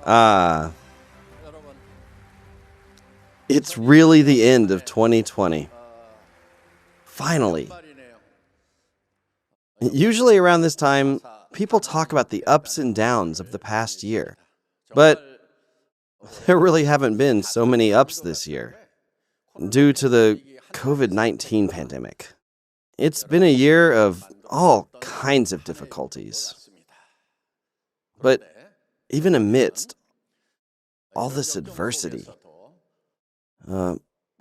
Ah, it's really the end of 2020. Finally. Usually around this time, people talk about the ups and downs of the past year. But there really haven't been so many ups this year due to the COVID-19 pandemic. It's been a year of all kinds of difficulties. But even amidst all this adversity,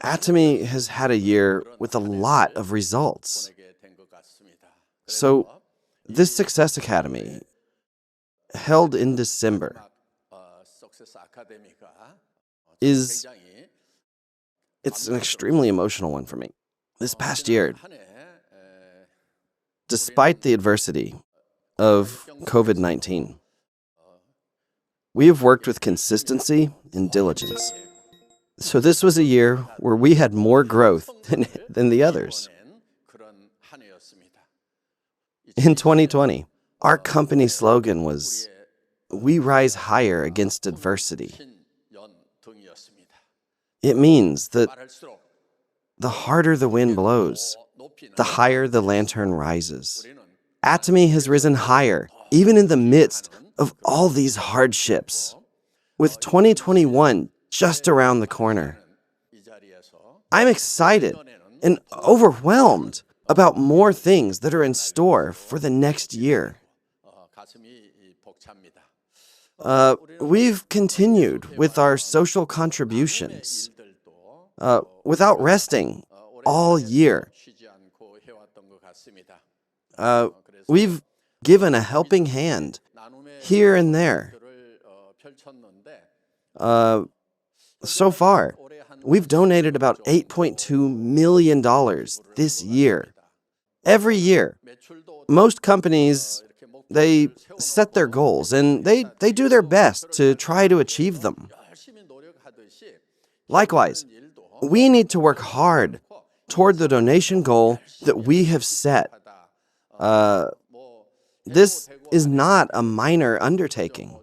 Atomy has had a year with a lot of results. So, this Success Academy, held in December, it's an extremely emotional one for me. This past year, despite the adversity of COVID-19, we have worked with consistency and diligence. So this was a year where we had more growth than the others. In 2020, our company slogan was, "We rise higher against adversity." It means that the harder the wind blows, the higher the lantern rises. Atomy has risen higher, even in the midst of all these hardships. With 2021 just around the corner, I'm excited and overwhelmed about more things that are in store for the next year. We've continued with our social contributions without resting all year. We've given a helping hand here and there. So far, we've donated about $8.2 million this year. Every year, most companies, they set their goals and they do their best to try to achieve them. Likewise, we need to work hard toward the donation goal that we have set. This is not a minor undertaking.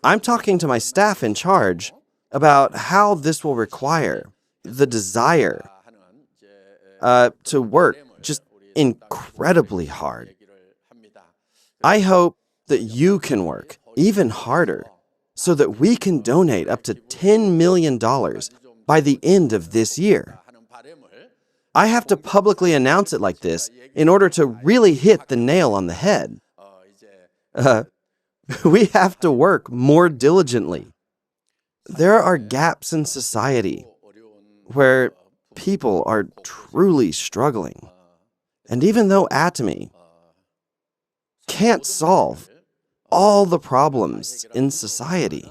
I'm talking to my staff in charge about how this will require the desire to work just incredibly hard. I hope that you can work even harder so that we can donate up to $10 million by the end of this year. I have to publicly announce it like this in order to really hit the nail on the head. We have to work more diligently. There are gaps in society where people are truly struggling. And even though Atomy can't solve all the problems in society,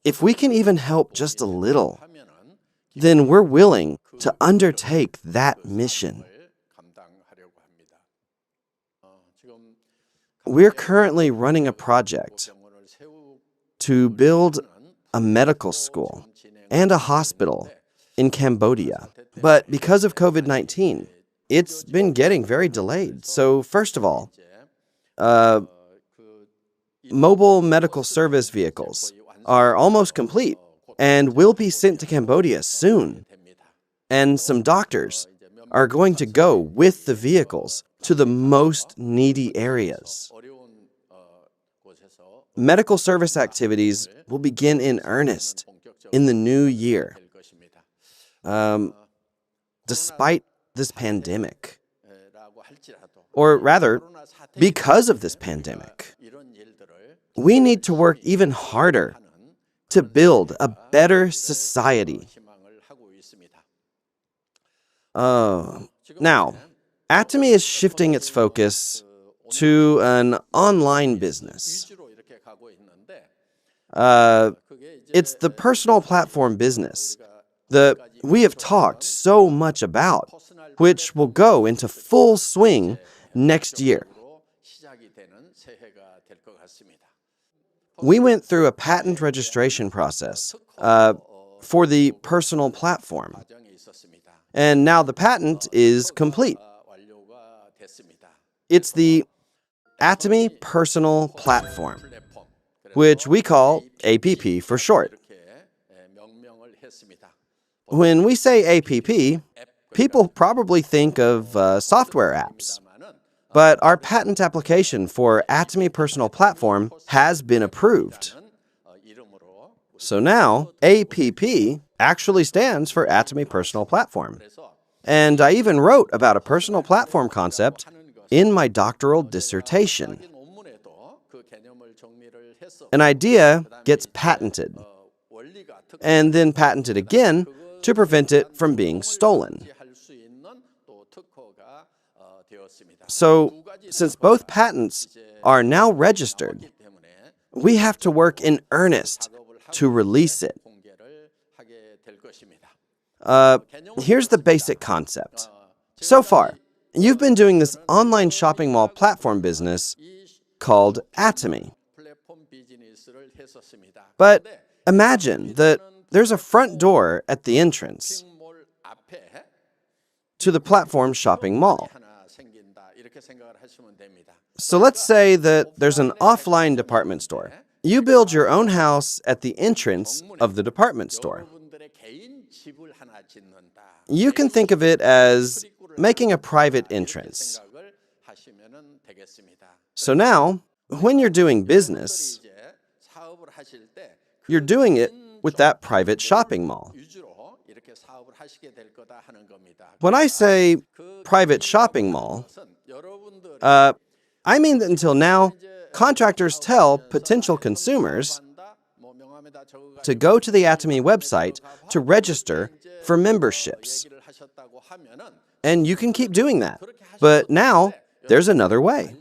if we can even help just a little, then we're willing to undertake that mission. We're currently running a project to build a medical school and a hospital in Cambodia. But because of COVID-19, it's been getting very delayed. So first of all, mobile medical service vehicles are almost complete and will be sent to Cambodia soon. And some doctors are going to go with the vehicles to the most needy areas. Medical service activities will begin in earnest in the new year. Despite this pandemic, or rather, because of this pandemic, we need to work even harder to build a better society. Now, Atomy is shifting its focus to an online business. It's the personal platform business that we have talked so much about, which will go into full swing next year. We went through a patent registration process for the personal platform, and now the patent is complete. It's the Atomy Personal Platform. which we call APP for short. When we say APP, people probably think of software apps. But our patent application for Atomy Personal Platform has been approved. So now, APP actually stands for Atomy Personal Platform. And I even wrote about a personal platform concept in my doctoral dissertation. An idea gets patented, and then patented again to prevent it from being stolen. So, since both patents are now registered, we have to work in earnest to release it. Here's the basic concept. So far, you've been doing this online shopping mall platform business called Atomy. But imagine that there's a front door at the entrance to the platform shopping mall. So let's say that there's an offline department store. You build your own house at the entrance of the department store. You can think of it as making a private entrance. So now, when you're doing business, you're doing it with that private shopping mall. When I say private shopping mall, I mean that until now, contractors tell potential consumers to go to the Atomy website to register for memberships. And you can keep doing that. But now, there's another way.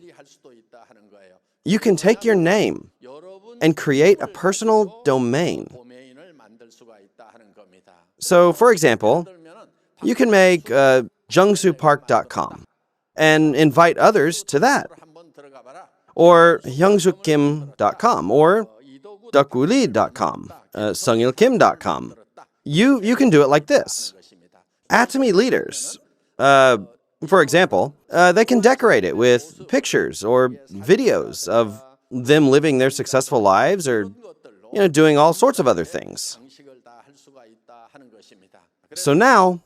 You can take your name and create a personal domain. So, for example, you can make jungsupark.com and invite others to that. Or hyungsukkim.com or dakuli.com, sungilkim.com. You can do it like this. Atomy leaders, for example, they can decorate it with pictures or videos of them living their successful lives or doing all sorts of other things. So now,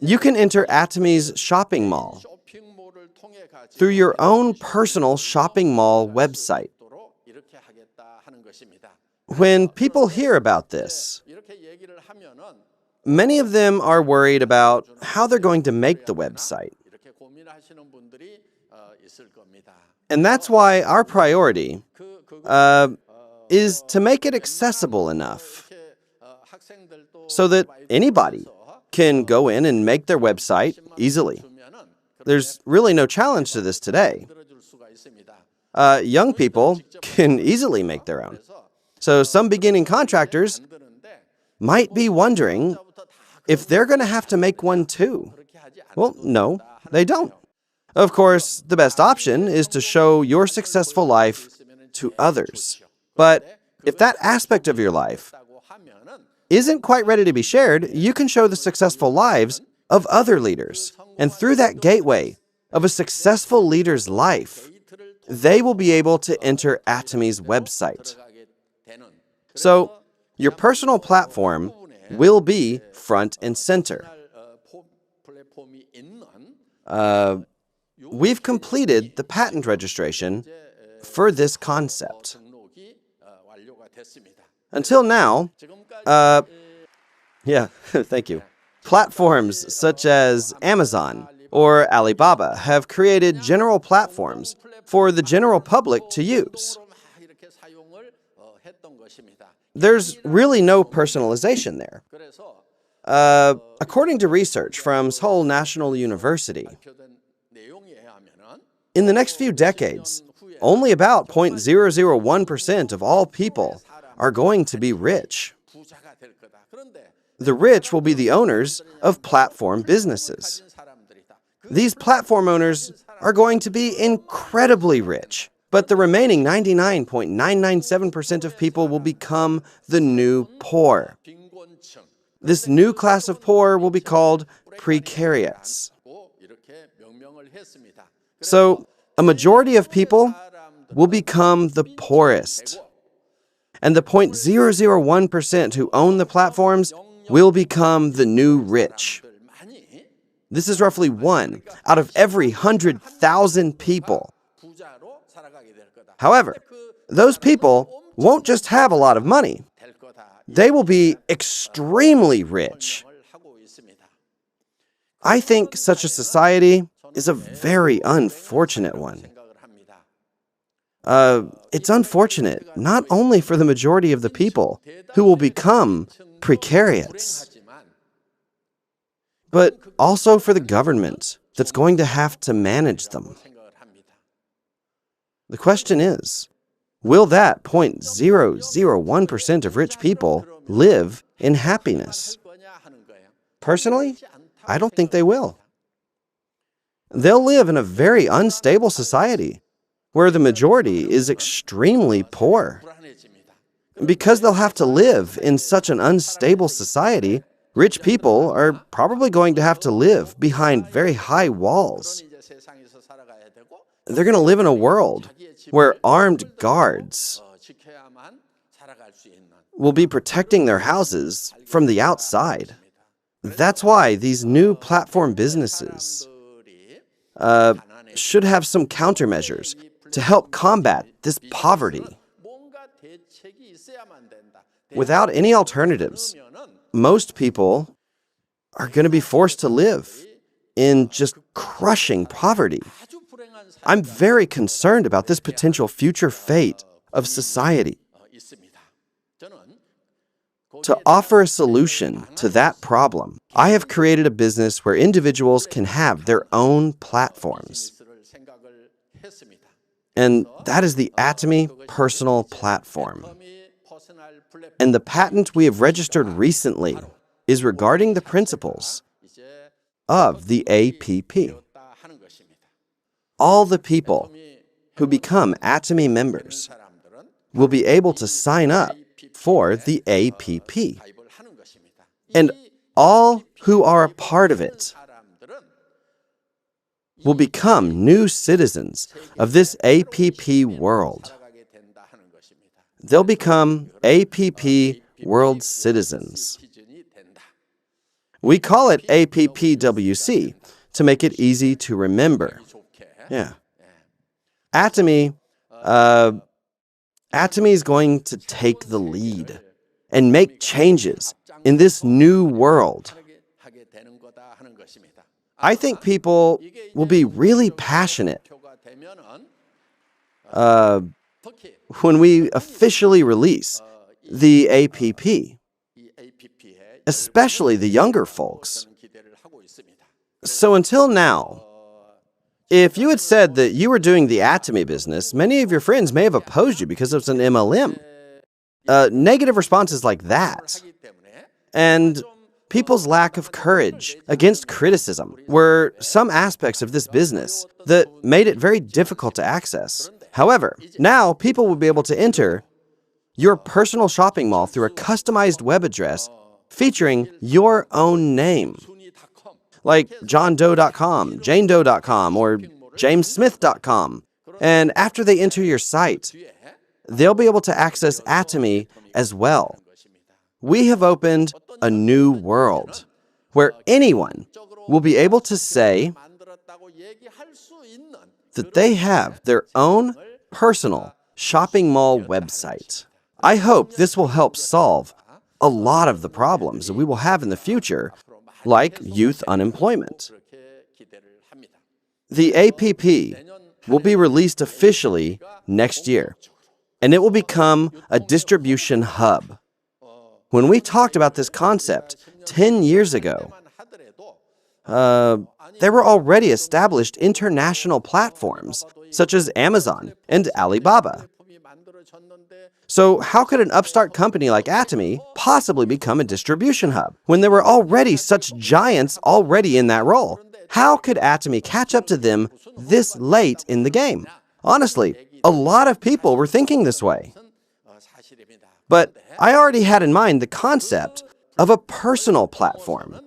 you can enter Atomy's shopping mall through your own personal shopping mall website. When people hear about this, many of them are worried about how they're going to make the website. And that's why our priority is to make it accessible enough so that anybody can go in and make their website easily. There's really no challenge to this today. Young people can easily make their own. So some beginning contractors might be wondering if they're going to have to make one too. Well, no, they don't. Of course, the best option is to show your successful life to others. But if that aspect of your life isn't quite ready to be shared, you can show the successful lives of other leaders. And through that gateway of a successful leader's life, they will be able to enter Atomy's website. So, your personal platform will be front and center. We've completed the patent registration for this concept. Until now, thank you. Platforms such as Amazon or Alibaba have created general platforms for the general public to use. There's really no personalization there. According to research from Seoul National University, in the next few decades, only about 0.001% of all people are going to be rich. The rich will be the owners of platform businesses. These platform owners are going to be incredibly rich, but the remaining 99.997% of people will become the new poor. This new class of poor will be called precariats. So, a majority of people will become the poorest. And the 0.001% who own the platforms will become the new rich. This is roughly 1 out of every 100,000 people. However, those people won't just have a lot of money. They will be extremely rich. I think such a society is a very unfortunate one. It's unfortunate not only for the majority of the people who will become precariats, but also for the government that's going to have to manage them. The question is, will that 0.001% of rich people live in happiness? Personally, I don't think they will. They'll live in a very unstable society where the majority is extremely poor. Because they'll have to live in such an unstable society, rich people are probably going to have to live behind very high walls. They're going to live in a world where armed guards will be protecting their houses from the outside. That's why these new platform businesses should have some countermeasures to help combat this poverty. Without any alternatives, most people are going to be forced to live in just crushing poverty. I'm very concerned about this potential future fate of society. To offer a solution to that problem, I have created a business where individuals can have their own platforms. And that is the Atomy Personal Platform. And the patent we have registered recently is regarding the principles of the APP. All the people who become Atomy members will be able to sign up for the APP. And all who are a part of it will become new citizens of this APP world. They'll become APP world citizens. We call it APPWC to make it easy to remember. Yeah. Atomy is going to take the lead and make changes in this new world. I think people will be really passionate when we officially release the APP, especially the younger folks. So until now, if you had said that you were doing the Atomy business, many of your friends may have opposed you because it's an MLM. Negative responses like that, and people's lack of courage against criticism were some aspects of this business that made it very difficult to access. However, now people will be able to enter your personal shopping mall through a customized web address featuring your own name, like johndoe.com, janedoe.com, or jamessmith.com. And after they enter your site, they'll be able to access Atomy as well. We have opened a new world where anyone will be able to say that they have their own personal shopping mall website. I hope this will help solve a lot of the problems that we will have in the future, like youth unemployment. The APP will be released officially next year, and it will become a distribution hub. When we talked about this concept 10 years ago, there were already established international platforms, such as Amazon and Alibaba. So how could an upstart company like Atomy possibly become a distribution hub when there were already such giants already in that role? How could Atomy catch up to them this late in the game? Honestly, a lot of people were thinking this way. But I already had in mind the concept of a personal platform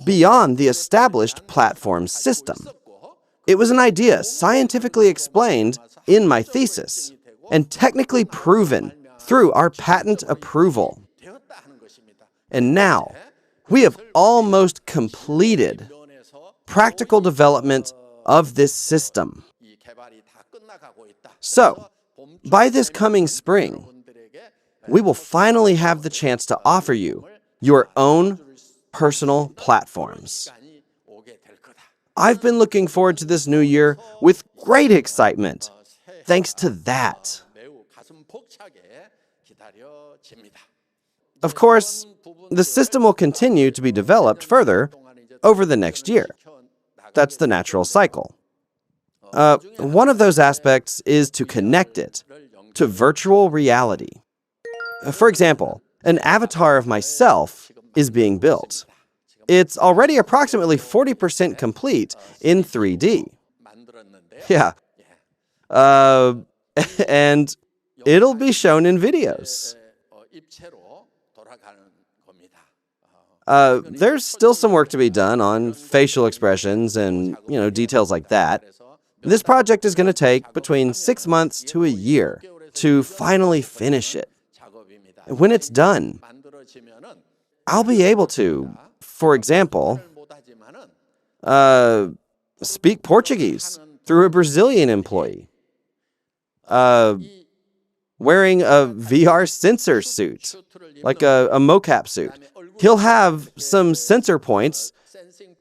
beyond the established platform system. It was an idea scientifically explained in my thesis and technically proven through our patent approval. And now, we have almost completed practical development of this system. So, by this coming spring, we will finally have the chance to offer you your own personal platforms. I've been looking forward to this new year with great excitement, thanks to that. Of course, the system will continue to be developed further over the next year. That's the natural cycle. One of those aspects is to connect it to virtual reality. For example, an avatar of myself is being built. It's already approximately 40% complete in 3D. Yeah. And it'll be shown in videos. There's still some work to be done on facial expressions and, details like that. This project is going to take between 6 months to a year to finally finish it. When it's done, I'll be able to, for example, speak Portuguese through a Brazilian employee, wearing a VR sensor suit, like a mocap suit. He'll have some sensor points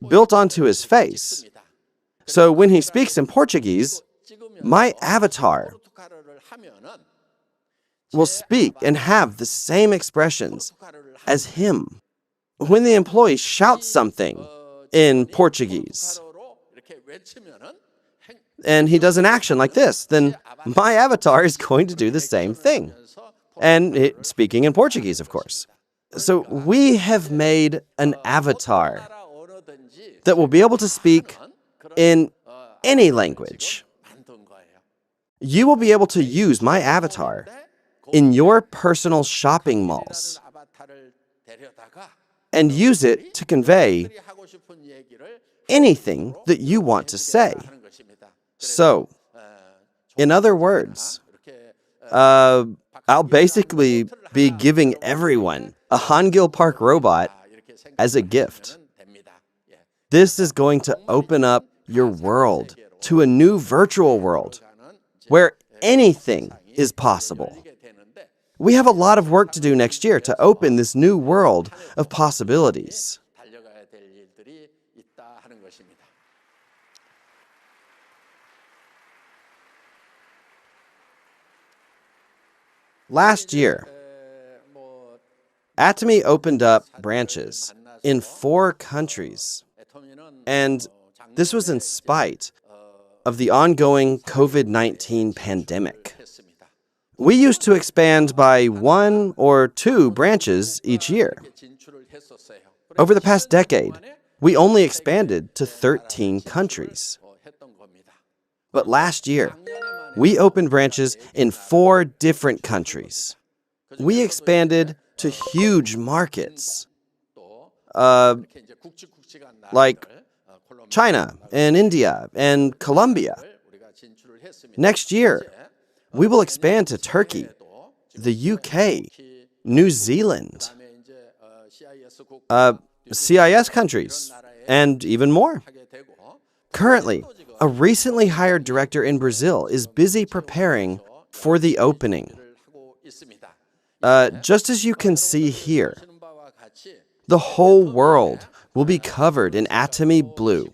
built onto his face. So when he speaks in Portuguese, my avatar will speak and have the same expressions as him. When the employee shouts something in Portuguese, and he does an action like this, then my avatar is going to do the same thing. And speaking in Portuguese, of course. So we have made an avatar that will be able to speak in any language. You will be able to use my avatar in your personal shopping malls and use it to convey anything that you want to say. So, in other words, I'll basically be giving everyone a Gill Park robot as a gift. This is going to open up your world to a new virtual world where anything is possible. We have a lot of work to do next year to open this new world of possibilities. Last year, Atomy opened up branches in 4 countries, and this was in spite of the ongoing COVID-19 pandemic. We used to expand by 1 or 2 branches each year. Over the past decade, we only expanded to 13 countries. But last year, we opened branches in 4 different countries. We expanded to huge markets, like China and India and Colombia. Next year, we will expand to Turkey, the UK, New Zealand, CIS countries, and even more. Currently, a recently hired director in Brazil is busy preparing for the opening. Just as you can see here, the whole world will be covered in Atomy blue.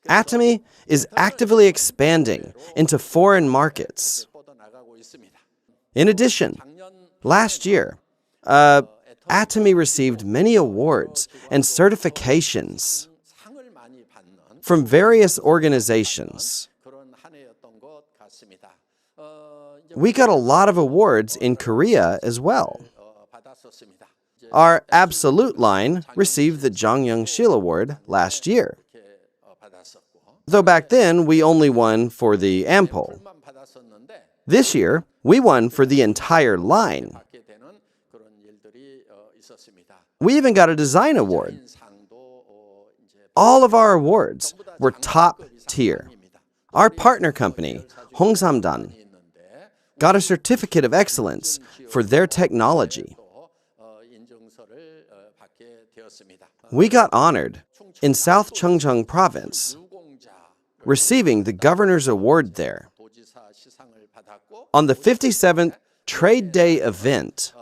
Atomy is actively expanding into foreign markets. In addition, last year, Atomy received many awards and certifications from various organizations. We got a lot of awards in Korea as well. Our Absolute line received the Gill Award last year, though back then we only won for the Ampule. This year, we won for the entire line. We even got a design award. All of our awards were top tier. Our partner company, Hongsamdan, got a certificate of excellence for their technology. We got honored in South Chungcheong Province, receiving the Governor's Award there. On the 57th Trade Day event,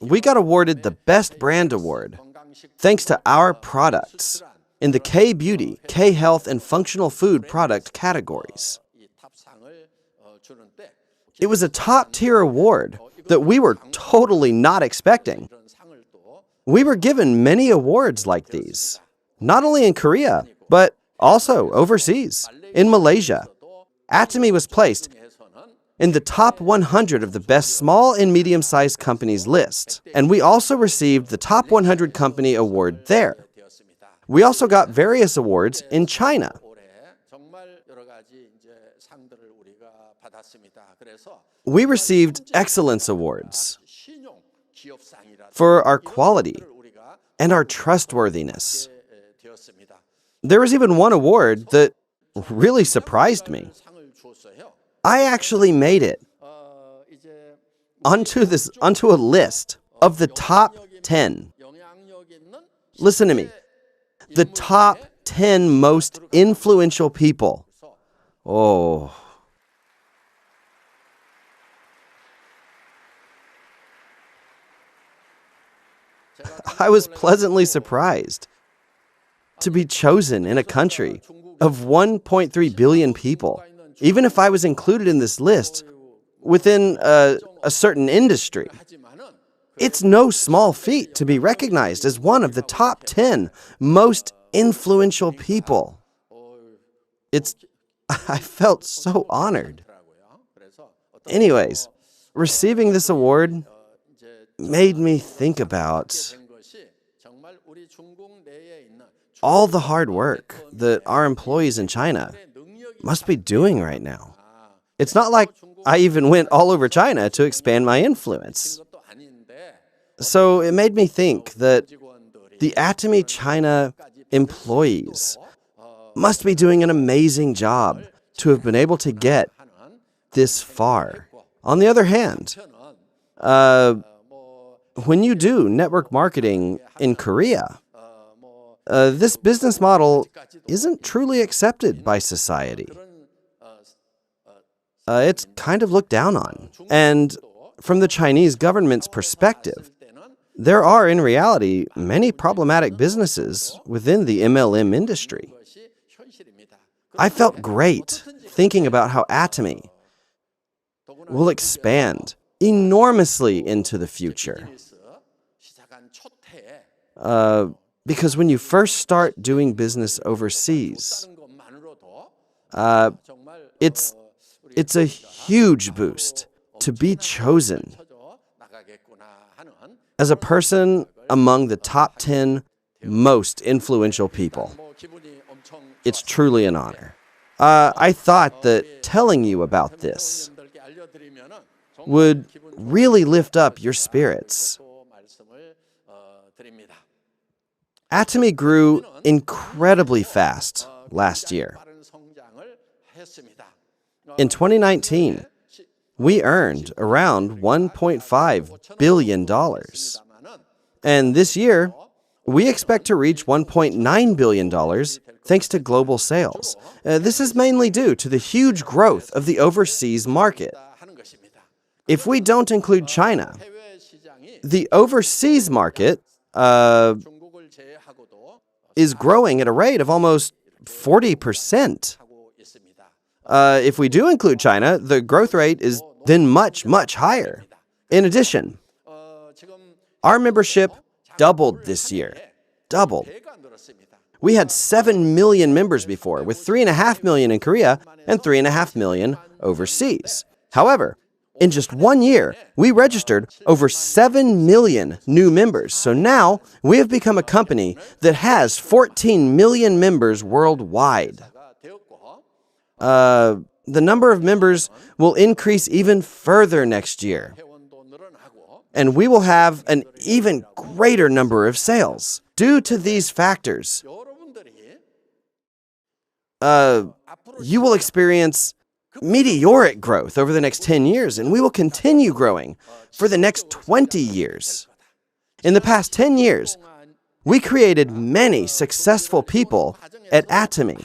we got awarded the Best Brand Award thanks to our products in the K-Beauty, K-Health, and Functional Food product categories. It was a top-tier award that we were totally not expecting. We were given many awards like these, not only in Korea, but also overseas, in Malaysia. Atomy was placed in the top 100 of the best small and medium-sized companies list, and we also received the top 100 company award there. We also got various awards in China. We received excellence awards for our quality and our trustworthiness. There was even one award that really surprised me. I actually made it onto a list of the top 10. Listen to me. The top 10 most influential people. Oh. I was pleasantly surprised to be chosen in a country of 1.3 billion people, even if I was included in this list within a certain industry. It's no small feat to be recognized as one of the top 10 most influential people. I felt so honored. Anyways, receiving this award made me think about all the hard work that our employees in China must be doing right now. It's not like I even went all over China to expand my influence. So it made me think that the Atomy China employees must be doing an amazing job to have been able to get this far. On the other hand, when you do network marketing in Korea, this business model isn't truly accepted by society. It's kind of looked down on. And from the Chinese government's perspective, there are, in reality, many problematic businesses within the MLM industry. I felt great thinking about how Atomy will expand enormously into the future. Because when you first start doing business overseas, it's a huge boost to be chosen as a person among the top 10 most influential people. It's truly an honor. I thought that telling you about this would really lift up your spirits. Atomy grew incredibly fast last year. In 2019, we earned around $1.5 billion. And this year, we expect to reach $1.9 billion thanks to global sales. This is mainly due to the huge growth of the overseas market. If we don't include China, the overseas market is growing at a rate of almost 40%. If we do include China, the growth rate is then much, much higher. In addition, our membership doubled this year. Doubled. We had 7 million members before, with 3.5 million in Korea and 3.5 million overseas. However, in just 1 year, we registered over 7 million new members. So now we have become a company that has 14 million members worldwide. The number of members will increase even further next year. And we will have an even greater number of sales. Due to these factors, you will experience meteoric growth over the next 10 years, and we will continue growing for the next 20 years. In the past 10 years, we created many successful people at Atomy.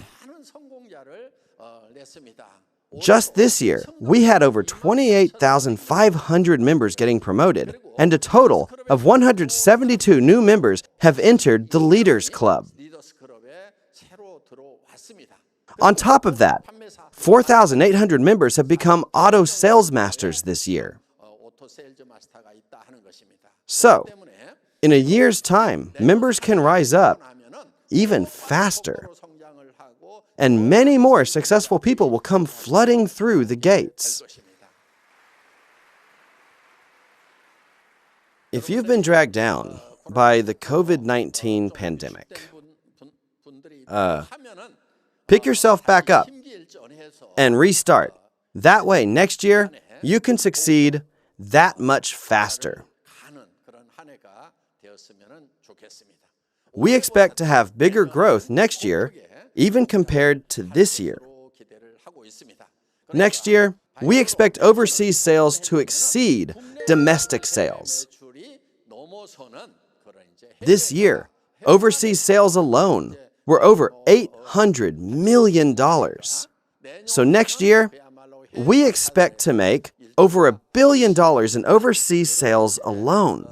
Just this year, we had over 28,500 members getting promoted, and a total of 172 new members have entered the Leaders Club. On top of that, 4,800 members have become auto sales masters this year. So, in a year's time, members can rise up even faster, and many more successful people will come flooding through the gates. If you've been dragged down by the COVID-19 pandemic, pick yourself back up and restart. That way, next year, you can succeed that much faster. We expect to have bigger growth next year, even compared to this year. Next year, we expect overseas sales to exceed domestic sales. This year, overseas sales alone were over $800 million. So next year, we expect to make over $1 billion in overseas sales alone.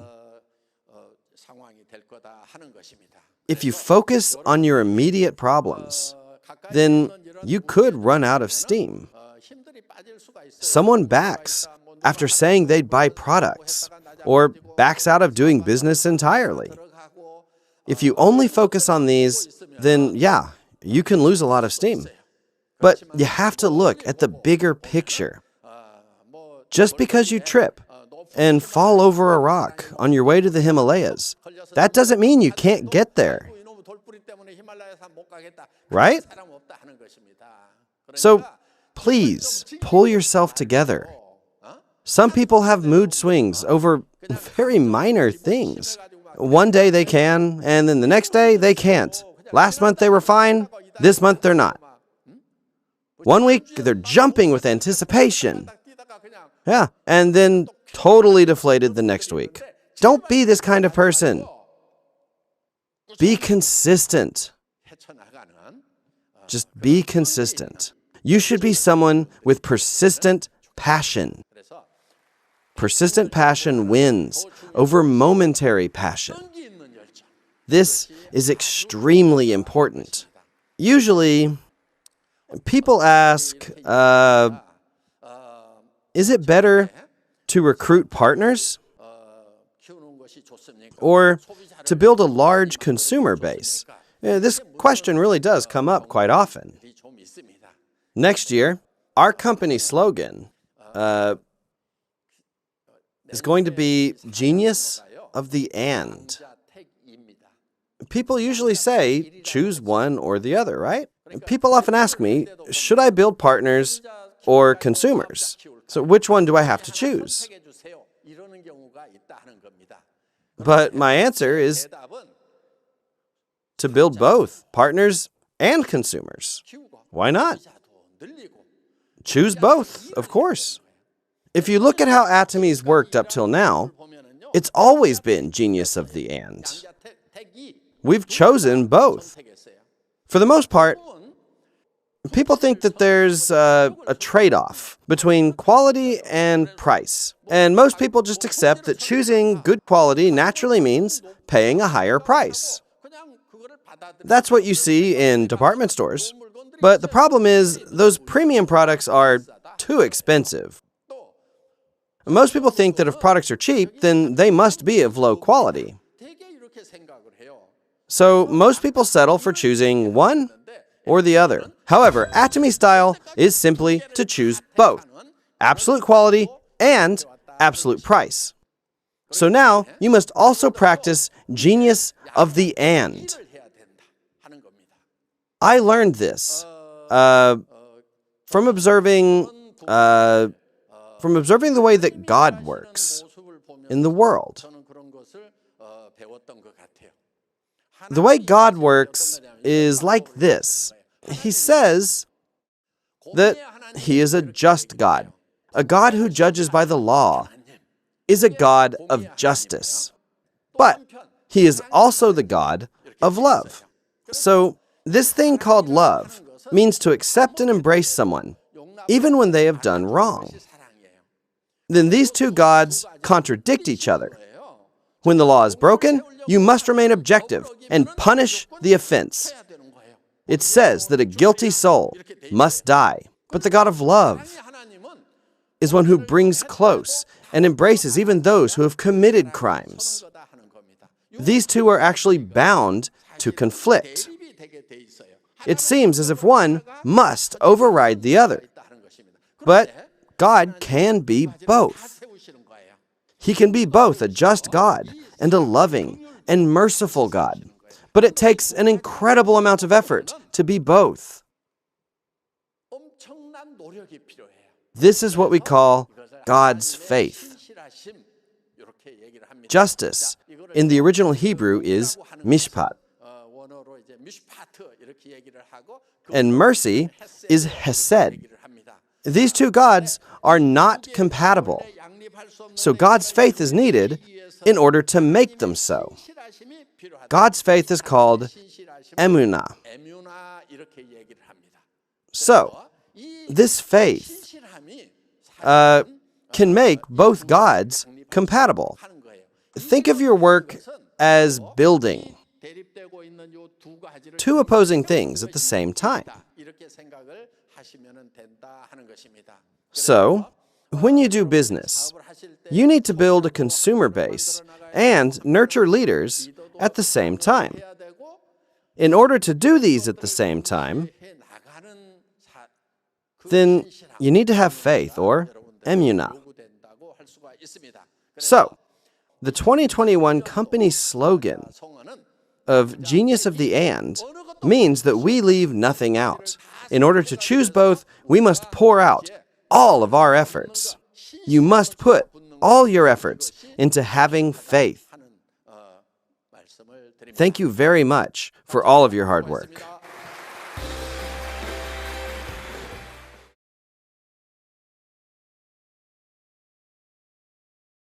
If you focus on your immediate problems, then you could run out of steam. Someone backs after saying they'd buy products, or backs out of doing business entirely. If you only focus on these, then yeah, you can lose a lot of steam. But you have to look at the bigger picture. Just because you trip and fall over a rock on your way to the Himalayas, that doesn't mean you can't get there. Right? So please pull yourself together. Some people have mood swings over very minor things. One day they can, and then the next day they can't. Last month they were fine, this month they're not. One week they're jumping with anticipation. Yeah, and then totally deflated the next week. Don't be this kind of person. Be consistent. Just be consistent. You should be someone with persistent passion. Persistent passion wins over momentary passion. This is extremely important. Usually, people ask, is it better to recruit partners or to build a large consumer base? This question really does come up quite often. Next year, our company slogan is going to be Genius of the And. People usually say, choose one or the other, right? People often ask me, should I build partners or consumers? So which one do I have to choose? But my answer is to build both, partners and consumers. Why not? Choose both, of course. If you look at how Atomy's worked up till now, it's always been Genius of the And. We've chosen both. For the most part, people think that there's a trade-off between quality and price. And most people just accept that choosing good quality naturally means paying a higher price. That's what you see in department stores. But the problem is, those premium products are too expensive. Most people think that if products are cheap, then they must be of low quality. So most people settle for choosing one or the other. However, Atomy style is simply to choose both, absolute quality and absolute price. So now you must also practice Genius of the And. I learned this from observing the way that God works in the world. The way God works is like this. he says that he is a just God. A God who judges by the law is a God of justice. But he is also the God of love. So this thing called love means to accept and embrace someone, even when they have done wrong. Then these two gods contradict each other. When the law is broken, you must remain objective and punish the offense. It says that a guilty soul must die, but the God of love is one who brings close and embraces even those who have committed crimes. These two are actually bound to conflict. It seems as if one must override the other. But God can be both. He can be both a just God and a loving and merciful God. But it takes an incredible amount of effort to be both. This is what we call God's faith. Justice in the original Hebrew is mishpat. And mercy is hesed. These two gods are not compatible. So God's faith is needed in order to make them so. God's faith is called emunah. So, this faith can make both gods compatible. Think of your work as building two opposing things at the same time. So, when you do business, you need to build a consumer base and nurture leaders at the same time. In order to do these at the same time, then you need to have faith, or emunah. So, the 2021 company slogan of Genius of the And means that we leave nothing out. In order to choose both, we must pour out all of our efforts. You must put all your efforts into having faith. Thank you very much for all of your hard work.